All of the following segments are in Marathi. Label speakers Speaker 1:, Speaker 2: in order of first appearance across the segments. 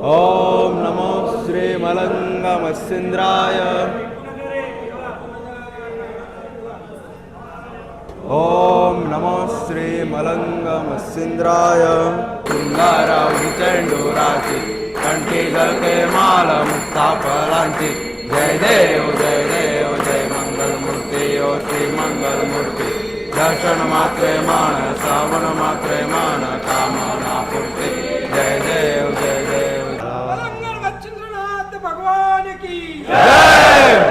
Speaker 1: ओम नमो श्री मलंगमस्सिंद्राय। ओम नमो श्री मलंगमस्सिंद्राय। शृंगारावती चेंडूराची कंठी झळके माल मुक्ता फलांची। जय देव जय देव जय मंगलमूर्ती ओ श्री मंगलमूर्ती। दर्शन मात्रे मान श्रावण मात्रे मान कामना पूर्ती। जय देव जय देव।
Speaker 2: मलंगमच्छिंद्रनाथ भगवान की
Speaker 1: जय।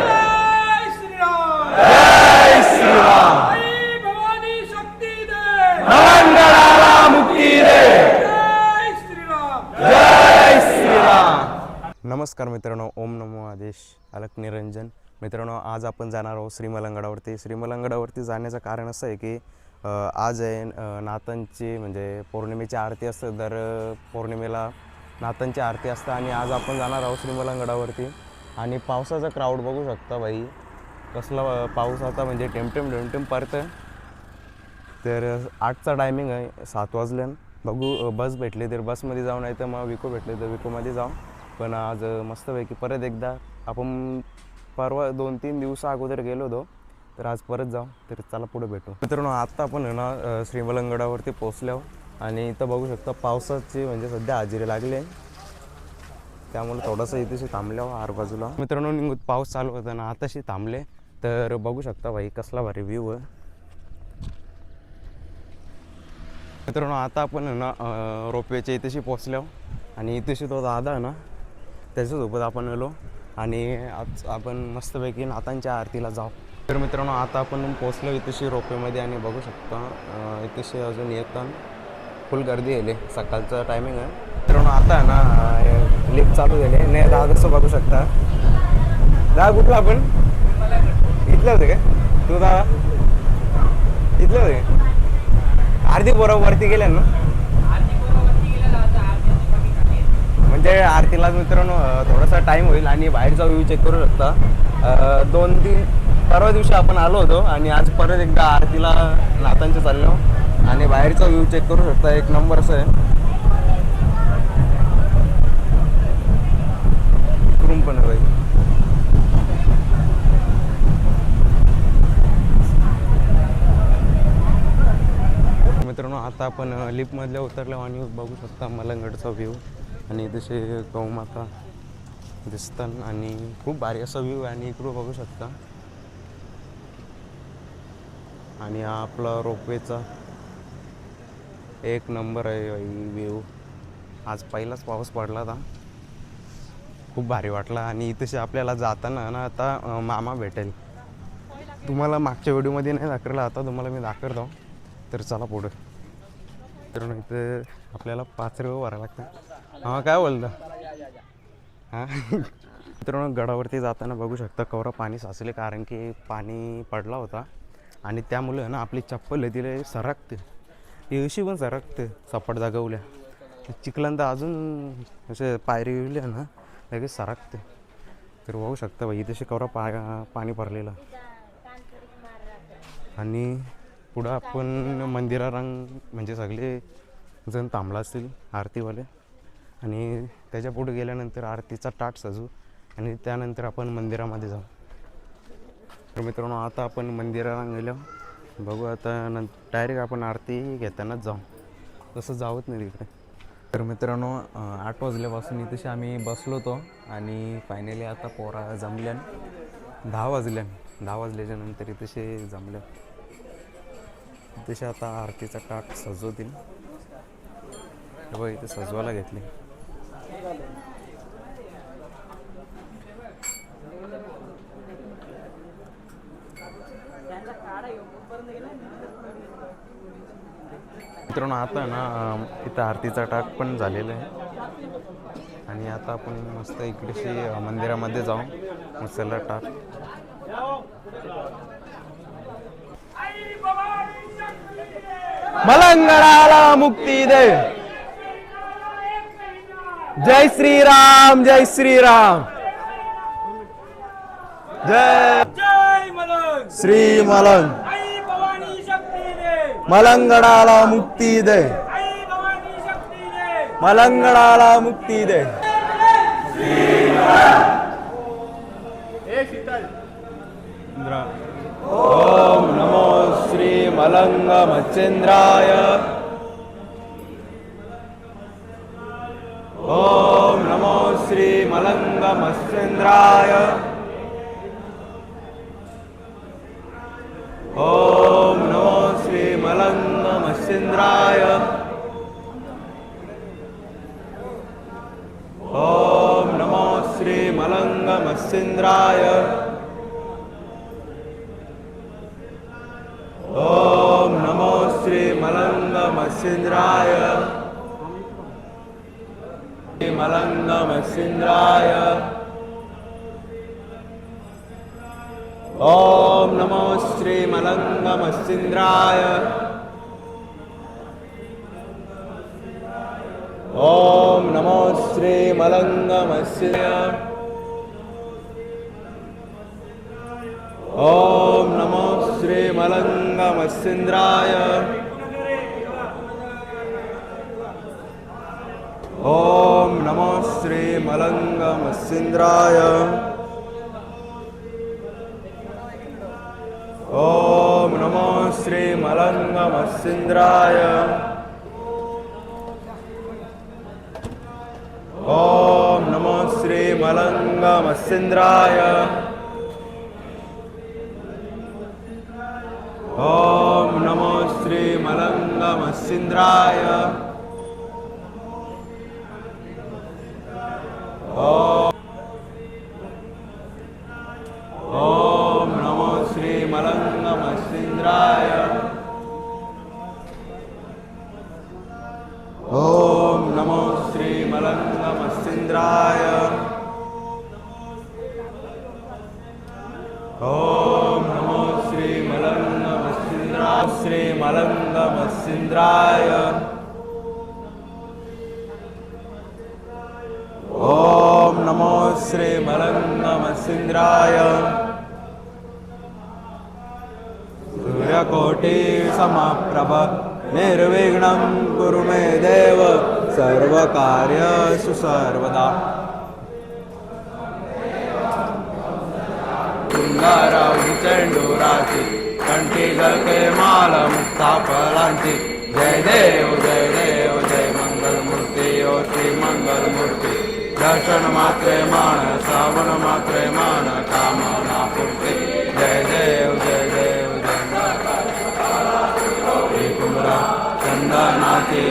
Speaker 2: जय श्री राम।
Speaker 1: जय श्री राम।
Speaker 2: आई भवानी शक्ती दे,
Speaker 1: मलंगडाला मुक्ती दे।
Speaker 2: जय श्री राम।
Speaker 1: जय श्री राम। नमस्कार मित्रांनो, ओम नमो आदेश अलक निरंजन। मित्रांनो, आज आपण जाणार आहोत श्रीमलंगडावरती। श्रीमलंगडावरती जाण्याचं कारण असं आहे की आज आहे नाथांची म्हणजे पौर्णिमेची आरती असते। दर पौर्णिमेला नाथांची आरती असते आणि आज आपण जाणार आहोत श्रीमलंगडावरती। आणि पावसाचा क्राऊड बघू शकता भाई, कसला पाऊस आता म्हणजे टेमटेम पडतं। तर 8चा टायमिंग आहे, 7 वाजल्यान बघू बस भेटली तर बसमध्ये जाऊ, नाही तर मग विको भेटले तर विकोमध्ये जाऊ। पण आज मस्तपैकी परत एकदा आपण परवा 2-3 दिवस अगोदर गेलो होतो, तर आज परत जाऊ। तर चला पुढे भेटू मित्रांनो। आत्ता आपण ना श्रीमलंगडावरती पोचलो आणि इथं बघू शकता पावसाची म्हणजे सध्या हजेरी लागली आहे, त्यामुळे थोडंसं इथेशी थांबल्यावर आर बाजूला मित्रांनो निघून पाऊस चालू होता ना, आताशी थांबले। तर बघू शकता भाई कसला भारी व्ह्यू आहे मित्रांनो। आता आपण ना रोपवेच्या इथेशी पोचलो आणि इथेशी तो दादा आहे ना त्याच्यासोबत आपण आलो आणि आज आपण मस्तपैकी नाथांच्या आरतीला जाऊ। तर मित्रांनो आता आपण पोचलो इथेशी रोपवेमध्ये आणि बघू शकता इथेशी अजून येताना फुल गर्दी येईल, सकाळचं टायमिंग आहे मित्रांनो। आता आहे ना लिफ्ट चालू झाले नाही दादा, कसं बघू शकता। दादा कुठला आपण इथलं होते काय तू दादा? इथलं होते आरती बरोबर वरती गेल्या ना, म्हणजे आरतीला मित्रांनो थोडासा टाईम होईल आणि बाहेरचा व्ह्यू चेक करू शकता। 2-3 परवा दिवशी आपण आलो होतो आणि आज परत एकदा आरतीला नाथांच्या चाललो आणि बाहेरचा व्ह्यू चेक करू शकता, एक नंबर असं आहे। इकडून पण आहे बाई मित्रांनो। आता आपण लिफ्टमधल्या उतरलो आणि बघू शकता मलंगडचा व्ह्यू आणि तसे गौमाता दिसतात आणि खूप भारी असा व्ह्यू आहे। आणि इकडं बघू शकता आणि हा आपला रोपवेचा एक नंबर आहे व्ह्यू। आज पहिलाच पाऊस पडला होता, खूप भारी वाटला। आणि इथेशी आपल्याला जाताना ना आता मामा भेटेल, तुम्हाला मागच्या व्हिडिओमध्ये नाही दाखवला, आता तुम्हाला मी दाखवतो। तर चला पुढे तर इथं आपल्याला 5 रुपये भरावं लागतं। हां काय बोलतं हां मित्रांनो, गडावरती जाताना बघू शकता कवरा पाणी साचले, कारण की पाणी पडला होता आणि त्यामुळे ना आपली चप्पल आहे तिला सरकते, येशी पण सरकते सपाट जागवल्या चिखलांत अजून असे पायरी विवल्या ना लगेच सरकते। तर बघू शकता बाई तसे कवरा पाणी भरलेलं आणि पुढं आपण मंदिरारंग म्हणजे सगळे जण थांबला असतील आरतीवाले आणि त्याच्या पुढे गेल्यानंतर आरतीचा ताट सजू आणि त्यानंतर आपण मंदिरामध्ये जाऊ। तर मित्रांनो आता आपण मंदिराला गेलो, बघू आता डायरेक्ट आपण आरती घेतानाच जाऊ, तसं जावत नाही तिकडे। तर मित्रांनो 8 वाजल्यापासून इथेशी आम्ही बसलो होतो आणि फायनली आता पोरा जमल्यान 10 वाजल्याच्या नंतर इथेशी जमल्या, इथेशी आता आरतीचा ताट सजवतील। बघ इथे सजवायला घेतली। मित्रांनो आता ना इथं आरतीचा ताट पण झालेला आहे आणि आता आपण मस्त इकडेशी मंदिरामध्ये जाऊ मसाला ताट। मलंगडाला मुक्ती दे। जय श्रीराम जय श्रीराम। जय
Speaker 2: जय मलंग।
Speaker 1: श्री मलंग।
Speaker 2: आई भवानी शक्ती दे,
Speaker 1: मलंगडाला मुक्ती दे।
Speaker 2: आई भवानी शक्ती दे।
Speaker 1: मलंगडाला मुक्ती दे। ओम नमो श्री मलंग मत्स्येंद्राय. ओम नमो श्री मलंग मत्स्येंद्राय. ओम नमो श्री मलंग मत्स्येंद्राय. ओम नमो श्री मलंग मत्स्येंद्राय. ओम नमो श्री मलंग मत्स्येंद्राय. मलंग मत्स्येंद्राय. ओम नमो श्री मलंग मत्स्येंद्राय. ओम नमो श्री मलंग मत्स्येंद्राय. ओम नमो श्री मलंग मत्स्येंद्राय. ओम नमो श्री मलंग मत्स्येंद्राय. ओम नमो श्री मलंग मत्स्येंद्राय. ओम नमो श्री मलंग मत्स्येंद्राय. ओम नमो श्री मलंग मत्स्येंद्राय. ओम नमो श्री मलंग मत्स्येंद्राय. ओम नमो श्री मलंग मत्स्येंद्राय. ओम नमो श्री मलंग मत्स्येंद्राय. श्री मलंग मत्स्येंद्राय. ओम नमो श्री मलंग मत्स्येंद्राय. सूर्यकोटि समप्रभ निर्विघ्नं कुरु मे देव सर्वकार्येषु सर्वदा. सुंदरावती चेंडूराची कंठी गळके माल मुक्ता फलांची. जय देव जय देव जय मंगलमूर्ती ओ श्री मंगलमूर्ती. दर्शन मात्रे मान श्रावण मात्रे मान कामना पूर्ती. जय देव जय देव जय कुमरा चंदनाची.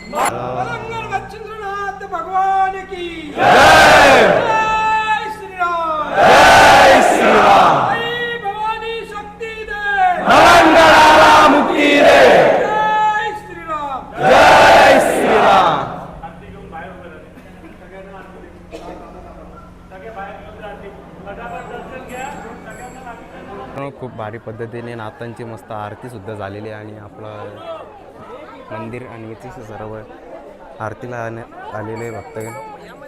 Speaker 2: मलंग मत्स्येंद्रनाथ भगवान की जय श्री राम.
Speaker 1: जय श्रीराम.
Speaker 2: आई भवानी शक्ती दे.
Speaker 1: मलंगडाला मुक्ती दे.
Speaker 2: जय श्री राम.
Speaker 1: जय श्रीराम. खूप भारी पद्धतीने नाथांची मस्त आरती सुद्धा झालेली आहे आणि आपलं मंदिर आणि इथे सर्व आरतीला आलेले भक्तगण.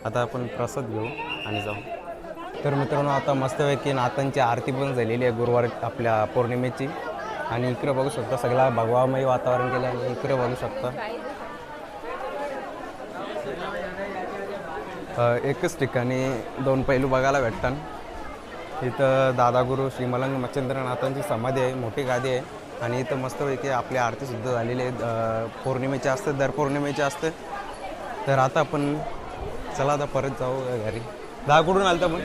Speaker 1: आता आपण प्रसाद घेऊ आणि जाऊ. तर मित्रांनो आता मस्तपैकी नातांची आरती पण झालेली आहे गुरुवार आपल्या पौर्णिमेची. आणि इकडे बघू शकता सगळा भगवामय वातावरण केलं आणि इकडे बघू शकता एकच ठिकाणी दोन पैलू बघायला भेटतात. इथं दादागुरु श्री मलंग मच्छिंद्रनाथांची समाधी आहे, मोठी गादी आहे. आणि इथं मस्तपैकी आपली आरतीसुद्धा झालेली आहे. पौर्णिमेची असते, दर पौर्णिमेची असते. तर आता आपण चला आता परत जाऊ घरी. दादा कुठून आलं तर पण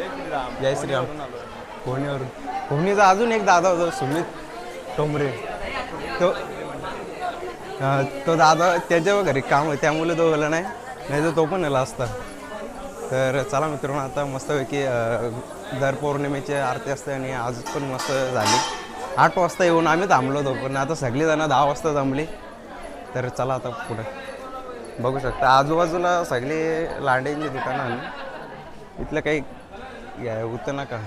Speaker 1: जय श्रीराम. कोणीवरून कोणीचा अजून एक दादा होता सुमित टोमरे, तो दादा त्याच्या घरी काम आहे त्यामुळे तो गेला नाही, तर तो पण आला असता. तर चला मित्रांनो आता मस्तपैकी दर पौर्णिमेची आरती असते आणि आज पण मस्त झाली. 8 वाजता येऊन आम्ही थांबलो होतो, पण आता सगळीजणं 10 वाजता जमली. तर चला आता पुढे बघू शकता आजूबाजूला सगळे लांड्यांची दुकानं. इथलं काही होतं ना का